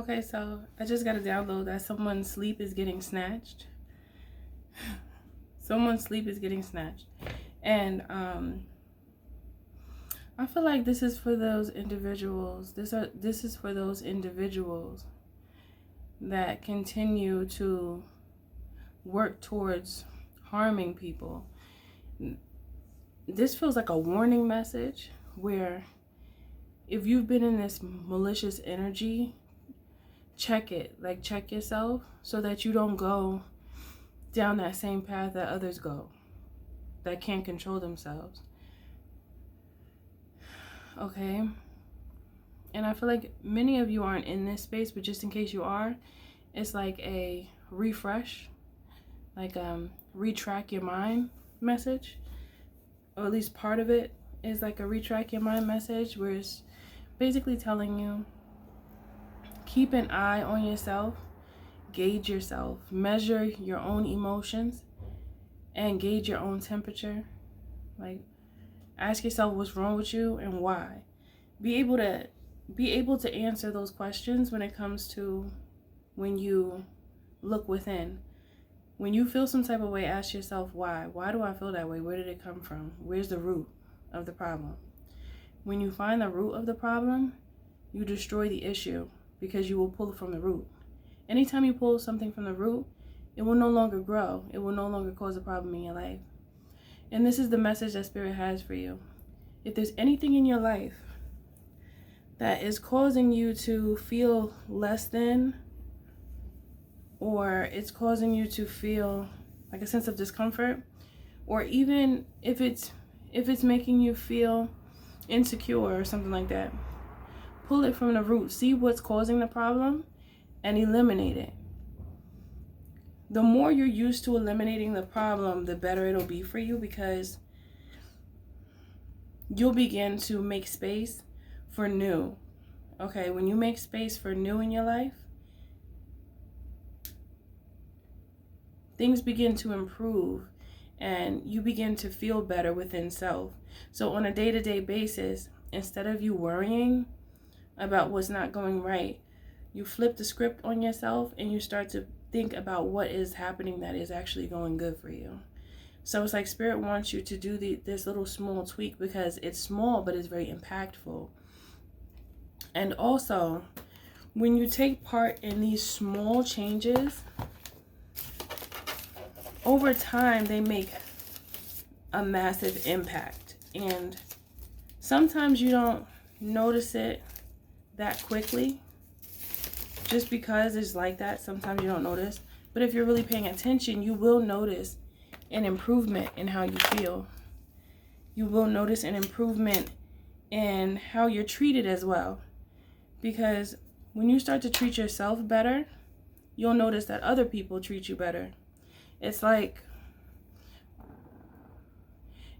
Okay, so I just got a download that someone's sleep is getting snatched. Someone's sleep is getting snatched. And I feel like this is for those individuals. This is for those individuals that continue to work towards harming people. This feels like a warning message where if you've been in this malicious energy, check it. Like, check yourself so that you don't go down that same path that others go that can't control themselves. Okay? And I feel like many of you aren't in this space, but just in case you are, it's like a refresh, like retrack your mind message, or at least part of it is like a retrack your mind message, where it's basically telling you, keep an eye on yourself, gauge yourself, measure your own emotions, and gauge your own temperature. Like, ask yourself what's wrong with you and why. Be able to answer those questions when it comes to when you look within. When you feel some type of way, ask yourself why. Why do I feel that way? Where did it come from? Where's the root of the problem? When you find the root of the problem, you destroy the issue because you will pull it from the root. Anytime you pull something from the root, it will no longer grow. It will no longer cause a problem in your life. And this is the message that Spirit has for you. If there's anything in your life that is causing you to feel less than, or it's causing you to feel like a sense of discomfort, or even if it's making you feel insecure or something like that, pull it from the root. See what's causing the problem and eliminate it. The more you're used to eliminating the problem, the better it'll be for you, because you'll begin to make space for new. Okay, when you make space for new in your life, things begin to improve and you begin to feel better within self. So on a day-to-day basis, instead of you worrying about what's not going right, you flip the script on yourself and you start to think about what is happening that is actually going good for you. So it's like Spirit wants you to do this little small tweak, because it's small but it's very impactful. And also, when you take part in these small changes, over time they make a massive impact. And sometimes you don't notice it that quickly, just because it's like that. Sometimes you don't notice, but if you're really paying attention, you will notice an improvement in how you feel. You will notice an improvement in how you're treated as well, because when you start to treat yourself better, you'll notice that other people treat you better. It's like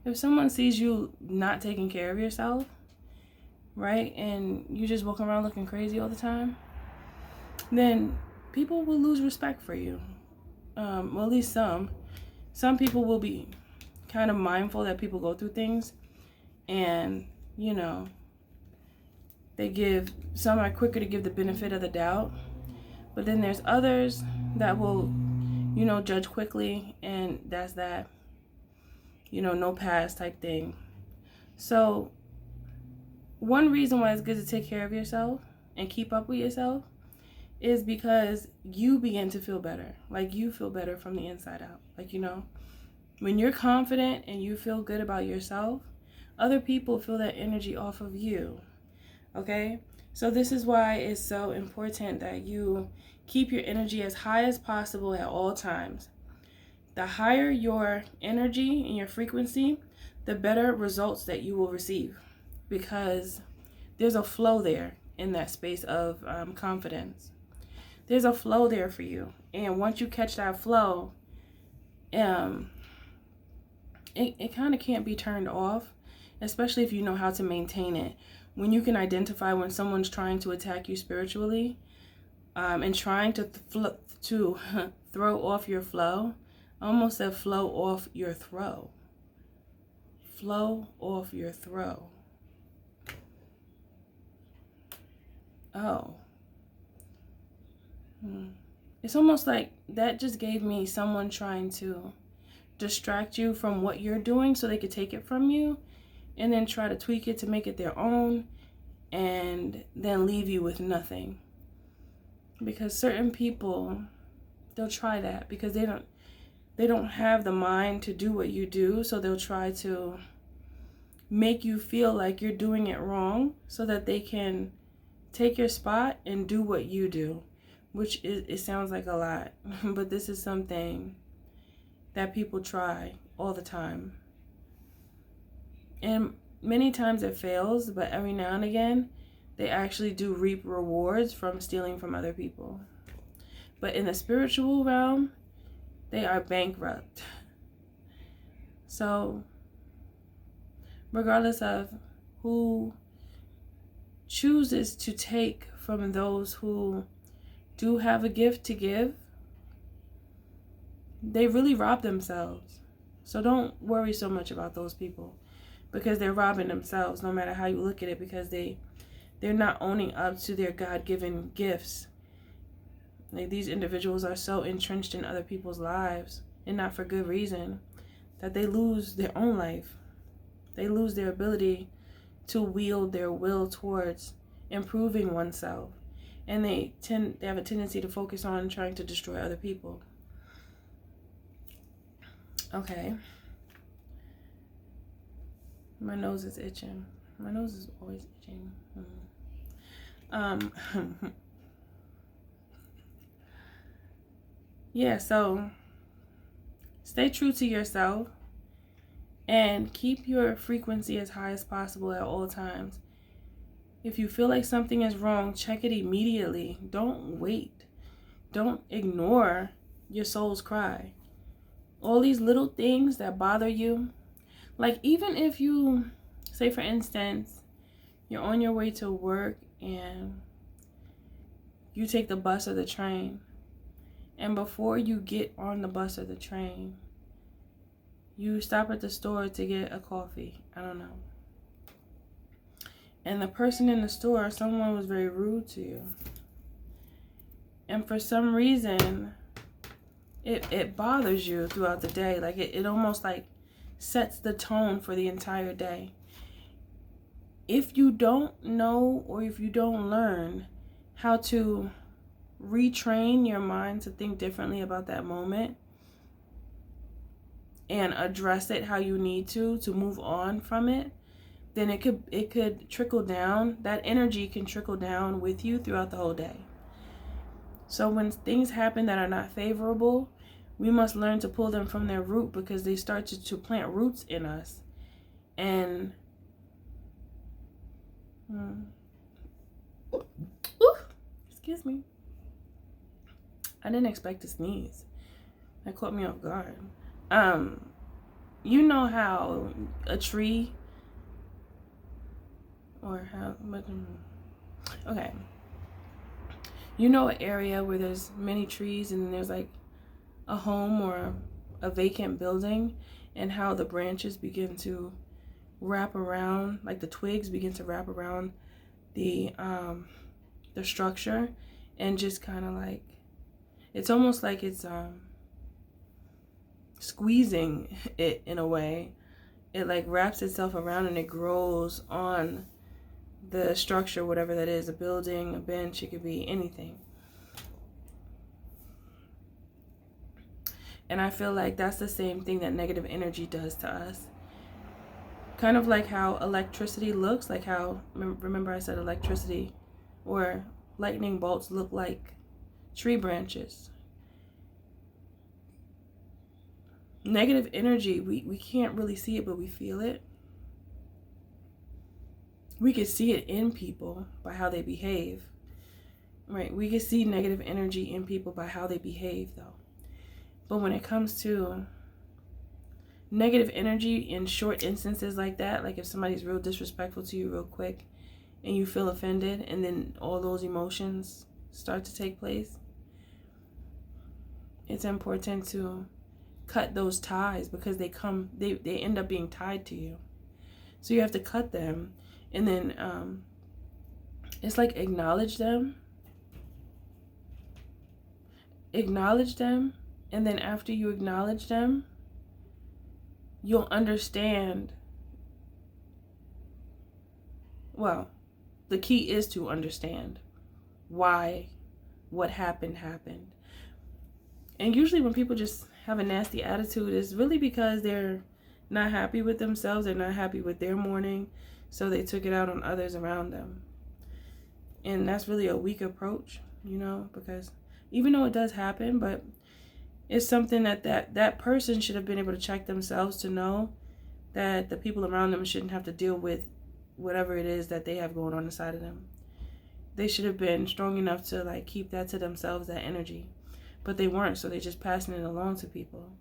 if someone sees you not taking care of yourself, right, and you just walk around looking crazy all the time, then people will lose respect for you. Well, at least some people will be kind of mindful that people go through things, and some are quicker to give the benefit of the doubt, but then there's others that will judge quickly, and that's that no pass type thing. So one reason why it's good to take care of yourself and keep up with yourself is because you begin to feel better. Like, you feel better from the inside out. Like, when you're confident and you feel good about yourself, other people feel that energy off of you. Okay? So this is why it's so important that you keep your energy as high as possible at all times. The higher your energy and your frequency, the better results that you will receive, because there's a flow there in that space of confidence. There's a flow there for you, and once you catch that flow, it kind of can't be turned off, especially if you know how to maintain it. When you can identify when someone's trying to attack you spiritually, and trying to throw off your flow. I almost said flow off your throw. Flow off your throw. Oh. It's almost like that just gave me someone trying to distract you from what you're doing so they could take it from you and then try to tweak it to make it their own and then leave you with nothing. Because certain people, they'll try that because they don't have the mind to do what you do, so they'll try to make you feel like you're doing it wrong so that they can take your spot and do what you do, which it sounds like a lot, but this is something that people try all the time. And many times it fails, but every now and again, they actually do reap rewards from stealing from other people. But in the spiritual realm, they are bankrupt. So, regardless of who chooses to take from those who do have a gift to give, they really rob themselves. So don't worry so much about those people, because they're robbing themselves no matter how you look at it, because they're not owning up to their God-given gifts. Like, these individuals are so entrenched in other people's lives, and not for good reason, that they lose their own life. They lose their ability to wield their will towards improving oneself. And they have a tendency to focus on trying to destroy other people. Okay. My nose is itching. My nose is always itching. Yeah, so stay true to yourself and keep your frequency as high as possible at all times. If you feel like something is wrong, check it immediately. Don't wait. Don't ignore your soul's cry. All these little things that bother you, like even if you, say for instance, you're on your way to work and you take the bus or the train, and before you get on the bus or the train, you stop at the store to get a coffee. I don't know. And the person in the store, someone was very rude to you. And for some reason, it bothers you throughout the day. Like it almost like sets the tone for the entire day. If you don't know, or if you don't learn how to retrain your mind to think differently about that moment and address it how you need to move on from it, then it could trickle down. That energy can trickle down with you throughout the whole day. So when things happen that are not favorable, we must learn to pull them from their root, because they start to plant roots in us. And excuse me. I didn't expect to sneeze. That caught me off guard. You know how a tree, or how, okay. You know an area where there's many trees and there's like a home or a vacant building, and how the branches begin to wrap around, like the twigs begin to wrap around the structure, and just kind of like, it's almost like it's squeezing it in a way. It like wraps itself around and it grows on the structure, whatever that is, a building, a bench, it could be anything. And I feel like that's the same thing that negative energy does to us. Kind of like how electricity looks, like how, remember I said electricity or lightning bolts look like tree branches. Negative energy, we can't really see it, but we feel it. We can see it in people by how they behave. Right? We can see negative energy in people by how they behave, though. But when it comes to negative energy in short instances like that, like if somebody's real disrespectful to you real quick and you feel offended, and then all those emotions start to take place, it's important to cut those ties, because they end up being tied to you. So you have to cut them, and then it's like acknowledge them, acknowledge them, and then after you acknowledge them, you'll understand. Well, the key is to understand why what happened. And usually when people just have a nasty attitude, it's really because they're not happy with themselves. They're not happy with their morning, so they took it out on others around them. And that's really a weak approach, you know, because even though it does happen, but it's something that person should have been able to check themselves to know that the people around them shouldn't have to deal with whatever it is that they have going on inside of them. They should have been strong enough to like keep that to themselves, that energy. But they weren't, so they're just passing it along to people.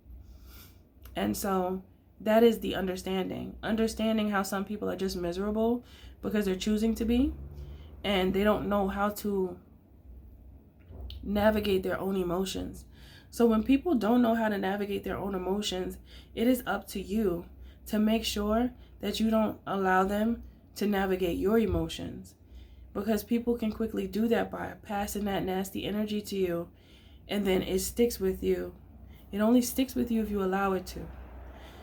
And so that is the understanding. Understanding how some people are just miserable because they're choosing to be, and they don't know how to navigate their own emotions. So when people don't know how to navigate their own emotions, it is up to you to make sure that you don't allow them to navigate your emotions, because people can quickly do that by passing that nasty energy to you, and then it sticks with you. It only sticks with you if you allow it to.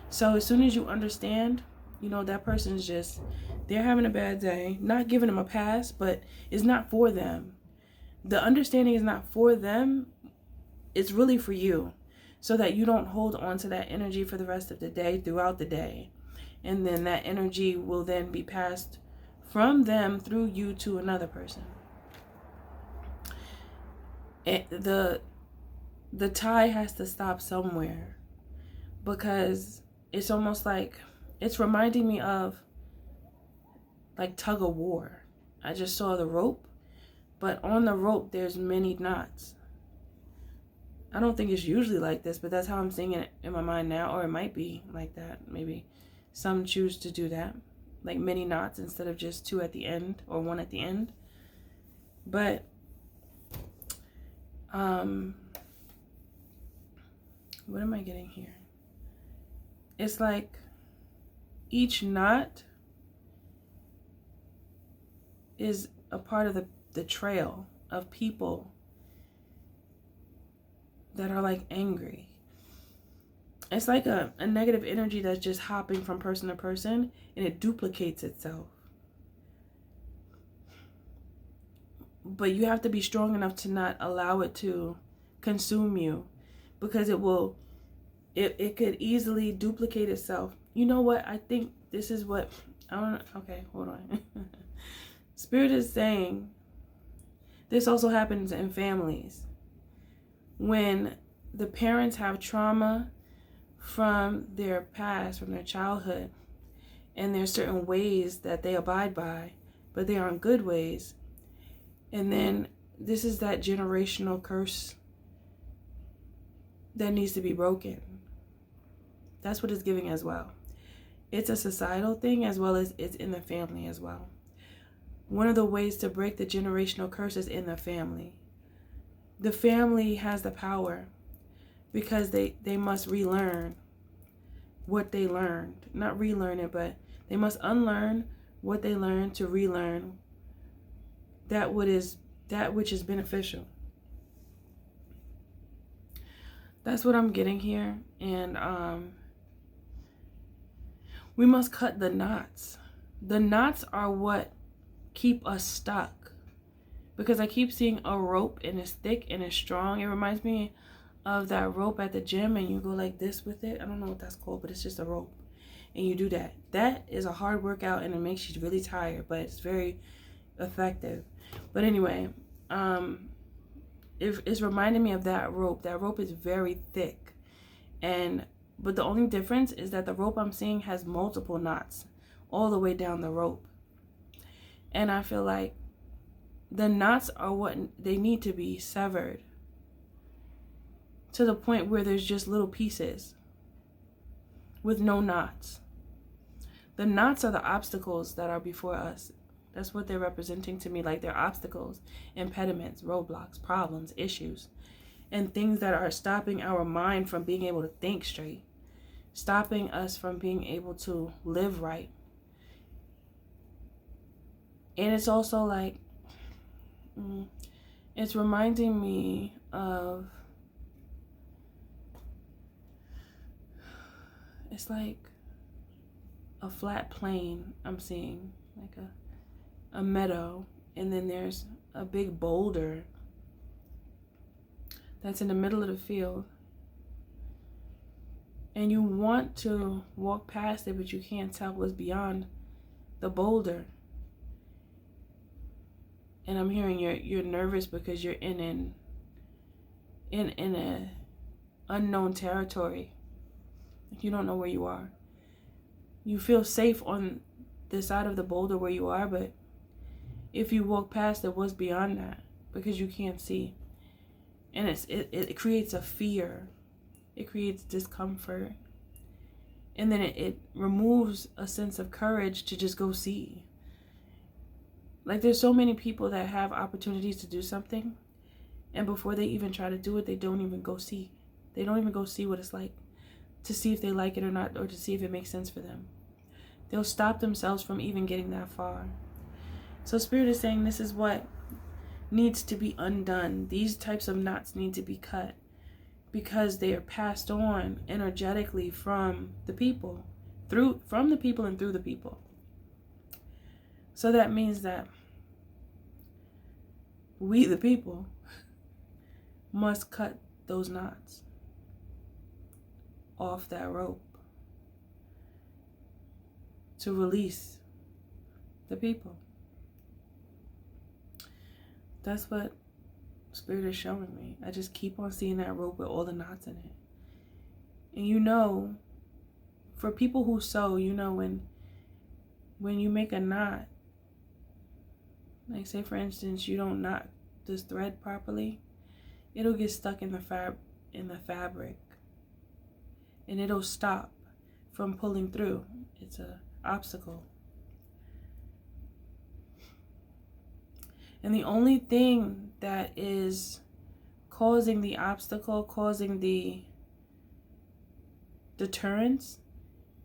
So as soon as you understand, you know, that person's just, they're having a bad day, not giving them a pass, but it's not for them. The understanding is not for them. It's really for you, so that you don't hold on to that energy for the rest of the day, throughout the day. And then that energy will then be passed from them through you to another person. The tie has to stop somewhere, because it's almost like, it's reminding me of like tug of war. I just saw the rope, but on the rope there's many knots. I don't think it's usually like this, but that's how I'm seeing it in my mind now, or it might be like that. Maybe some choose to do that, like many knots instead of just two at the end or one at the end. But what am I getting here? It's like each knot is a part of the trail of people that are like angry. It's like a negative energy that's just hopping from person to person, and it duplicates itself. But you have to be strong enough to not allow it to consume you, because it could easily duplicate itself. You know what? I think this is what okay, hold on. Spirit is saying this also happens in families. When the parents have trauma from their past, from their childhood, and there's certain ways that they abide by, but they aren't good ways. And then this is that generational curse that needs to be broken. That's what it's giving as well. It's a societal thing as well as it's in the family as well. One of the ways to break the generational curse is in the family. The family has the power, because they must relearn what they learned. Not relearn it, but they must unlearn what they learned to relearn that which is beneficial. That's what I'm getting here. And we must cut the knots. The knots are what keep us stuck. Because I keep seeing a rope, and it's thick and it's strong. It reminds me of that rope at the gym, and you go like this with it. I don't know what that's called, but it's just a rope. And you do that. That is a hard workout, and it makes you really tired, but it's very effective. But anyway, it's reminding me of that rope. That rope is very thick. But the only difference is that the rope I'm seeing has multiple knots all the way down the rope. And I feel like the knots are what they need to be severed, to the point where there's just little pieces with no knots. The knots are the obstacles that are before us. That's what they're representing to me. Like they're obstacles, impediments, roadblocks, problems, issues, and things that are stopping our mind from being able to think straight, stopping us from being able to live right. And it's also like, it's reminding me of It's like a flat plain I'm seeing, like a meadow, and then there's a big boulder that's in the middle of the field. And you want to walk past it, but you can't tell what's beyond the boulder. And I'm hearing you're nervous because you're in a unknown territory. You don't know where you are. You feel safe on the side of the boulder where you are, but if you walk past it, what's beyond that? Because you can't see. And it creates a fear. It creates discomfort. And then it removes a sense of courage to just go see. Like, there's so many people that have opportunities to do something, and before they even try to do it, they don't even go see. They don't even go see what it's like, to see if they like it or not, or to see if it makes sense for them. They'll stop themselves from even getting that far. So Spirit is saying this is what needs to be undone. These types of knots need to be cut, because they are passed on energetically from the people, from the people and through the people. So that means that we, the people, must cut those knots off that rope to release the people. That's what Spirit is showing me. I just keep on seeing that rope with all the knots in it. And you know, for people who sew, you know, when you make a knot, like say for instance, you don't knot this thread properly, it'll get stuck in the fabric, and it'll stop from pulling through. It's an obstacle. And the only thing that is causing the obstacle, causing the deterrence,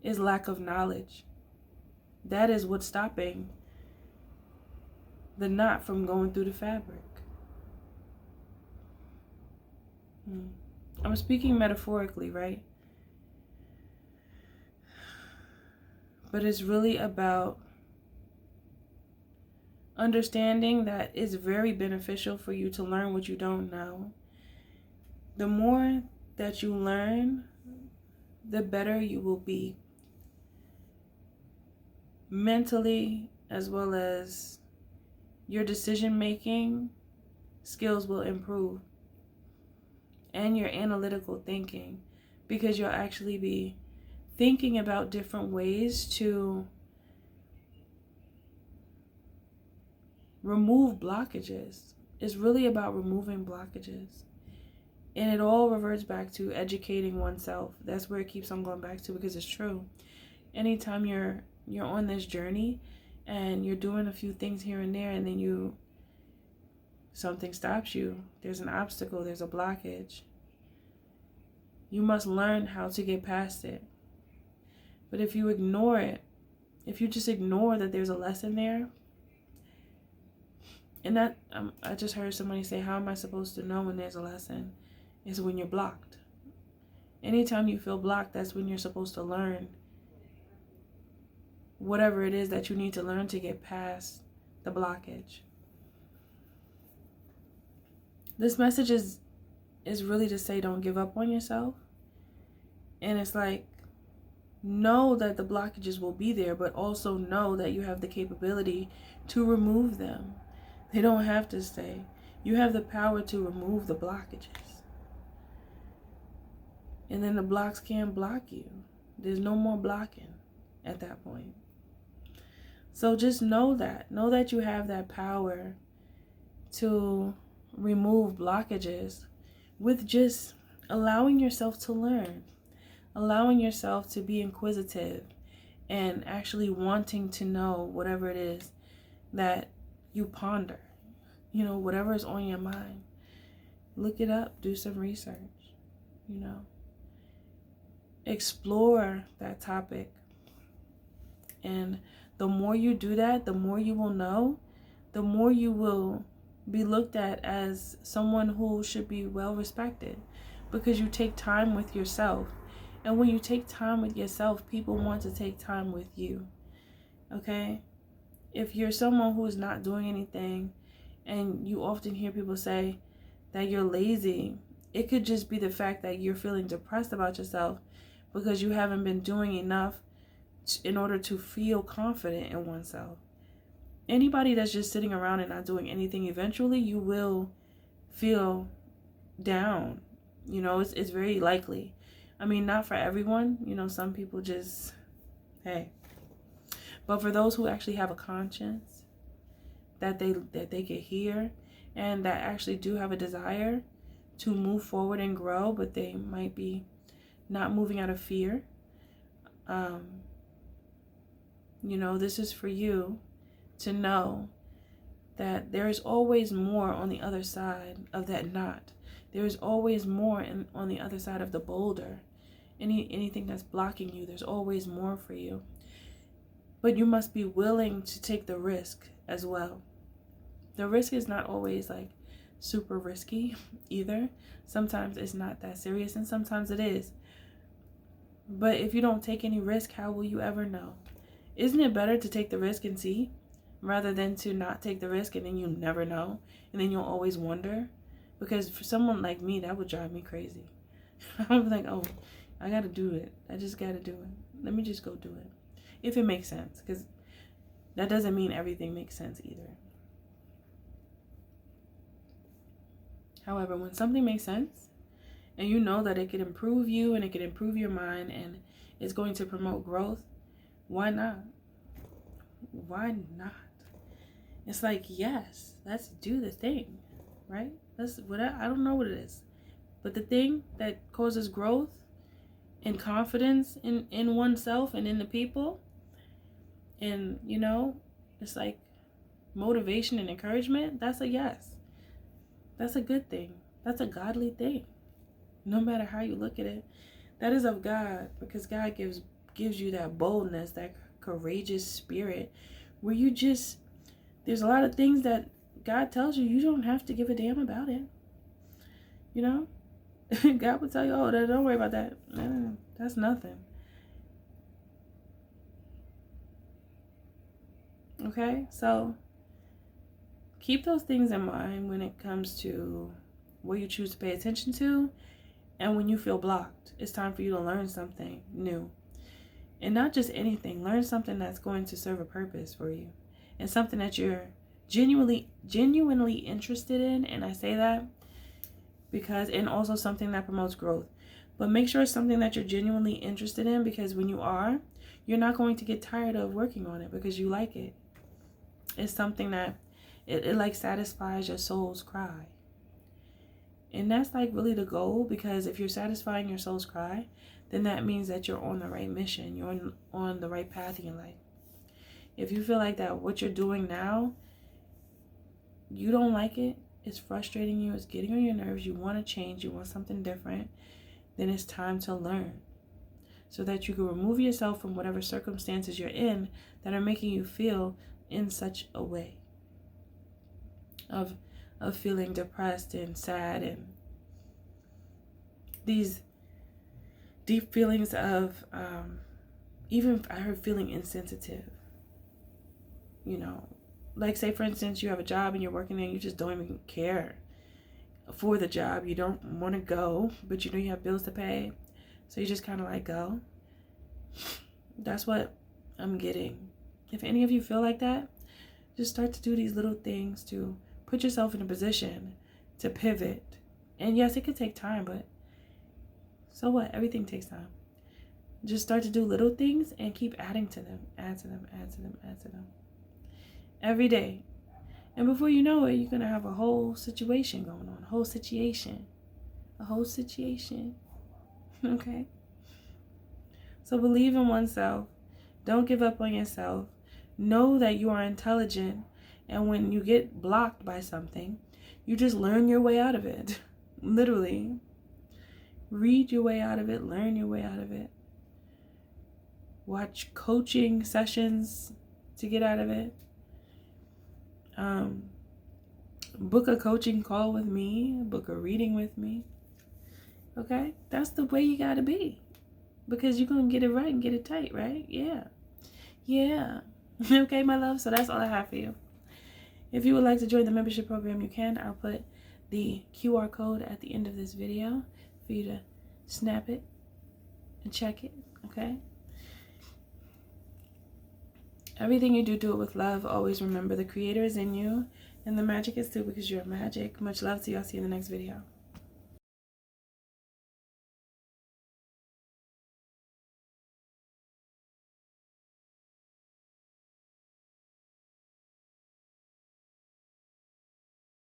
is lack of knowledge. That is what's stopping the knot from going through the fabric. I'm speaking metaphorically, right? But it's really about understanding that it's very beneficial for you to learn what you don't know. The more that you learn, the better you will be. Mentally, as well as your decision-making skills will improve. And your analytical thinking, because you'll actually be thinking about different ways to remove blockages. It's really about removing blockages. And it all reverts back to educating oneself. That's where it keeps on going back to, because it's true. Anytime you're on this journey and you're doing a few things here and there, and then something stops you, there's an obstacle, there's a blockage, you must learn how to get past it. But if you ignore it, if you just ignore that there's a lesson there, and that I just heard somebody say, how am I supposed to know when there's a lesson? Is when you're blocked. Anytime you feel blocked, that's when you're supposed to learn whatever it is that you need to learn to get past the blockage. This message is really to say, don't give up on yourself. And it's like, know that the blockages will be there, but also know that you have the capability to remove them. They don't have to stay. You have the power to remove the blockages. And then the blocks can't block you. There's no more blocking at that point. So just know that. Know that you have that power to remove blockages with just allowing yourself to learn. Allowing yourself to be inquisitive and actually wanting to know whatever it is that you ponder. You know, whatever is on your mind. Look it up. Do some research. You know. Explore that topic. And the more you do that, the more you will know. The more you will be looked at as someone who should be well respected. Because you take time with yourself. And when you take time with yourself, people want to take time with you. Okay? If you're someone who is not doing anything, and you often hear people say that you're lazy, it could just be the fact that you're feeling depressed about yourself because you haven't been doing enough in order to feel confident in oneself. Anybody that's just sitting around and not doing anything, eventually you will feel down. You know, it's very likely. I mean, not for everyone. You know, some people just, hey. But for those who actually have a conscience, that they can hear, and that actually do have a desire to move forward and grow, but they might be not moving out of fear. You know, this is for you to know that there is always more on the other side of that knot. There is always more on the other side of the boulder. Anything that's blocking you, there's always more for you. But you must be willing to take the risk as well. The risk is not always like super risky either. Sometimes it's not that serious, and sometimes it is. But if you don't take any risk, how will you ever know? Isn't it better to take the risk and see, rather than to not take the risk and then you never know, and then you'll always wonder? Because for someone like me, that would drive me crazy. I'm like, oh, I gotta do it. I just gotta do it. Let me just go do it. If it makes sense, because that doesn't mean everything makes sense either. However, when something makes sense, and you know that it could improve you and it could improve your mind and it's going to promote growth, why not? Why not? It's like, yes, let's do the thing, right? That's what I don't know what it is. But the thing that causes growth and confidence in oneself and in the people, and, you know, it's like motivation and encouragement, that's a yes. That's a good thing. That's a godly thing. No matter how you look at it, that is of God, because God gives you that boldness, that courageous spirit, where you just, there's a lot of things that God tells you, you don't have to give a damn about it. You know? God would tell you, oh, don't worry about that. No, that's nothing. Okay? So keep those things in mind when it comes to what you choose to pay attention to, and when you feel blocked. It's time for you to learn something new. And not just anything. Learn something that's going to serve a purpose for you, and something that you're genuinely interested in. And I say that because, and also something that promotes growth. But make sure it's something that you're genuinely interested in, because when you are, you're not going to get tired of working on it because you like it. It's something that it like satisfies your soul's cry. And that's like really the goal, because if you're satisfying your soul's cry, then that means that you're on the right mission. You're on the right path in your life. If you feel like that what you're doing now, you don't like it, it's frustrating you, it's getting on your nerves, you want to change, you want something different, then it's time to learn, so that you can remove yourself from whatever circumstances you're in that are making you feel in such a way of feeling depressed and sad, and these deep feelings of even I heard feeling insensitive. You know, like say for instance, you have a job and you're working there and you just don't even care for the job. You don't want to go, but you know you have bills to pay, so you just kind of like go. That's what I'm getting. If any of you feel like that, just start to do these little things to put yourself in a position to pivot. And yes, it could take time, but so what? Everything takes time. Just start to do little things and keep adding to them, add to them, add to them, add to them. Every day. And before you know it, you're going to have a whole situation going on. A whole situation. Okay? So believe in oneself. Don't give up on yourself. Know that you are intelligent. And when you get blocked by something, you just learn your way out of it. Literally. Read your way out of it. Learn your way out of it. Watch coaching sessions to get out of it. Book a coaching call with me. Book a reading with me. Okay? That's the way you gotta be. because you're going to get it right and get it tight, right? Yeah. Yeah. Okay, my love. So that's all I have for you. If you would like to join the membership program, you can. I'll put the QR code at the end of this video for you to snap it and check it, okay? Everything you do, do it with love. Always remember the creator is in you and the magic is too, because you're magic. Much love to you. I'll see you in the next video.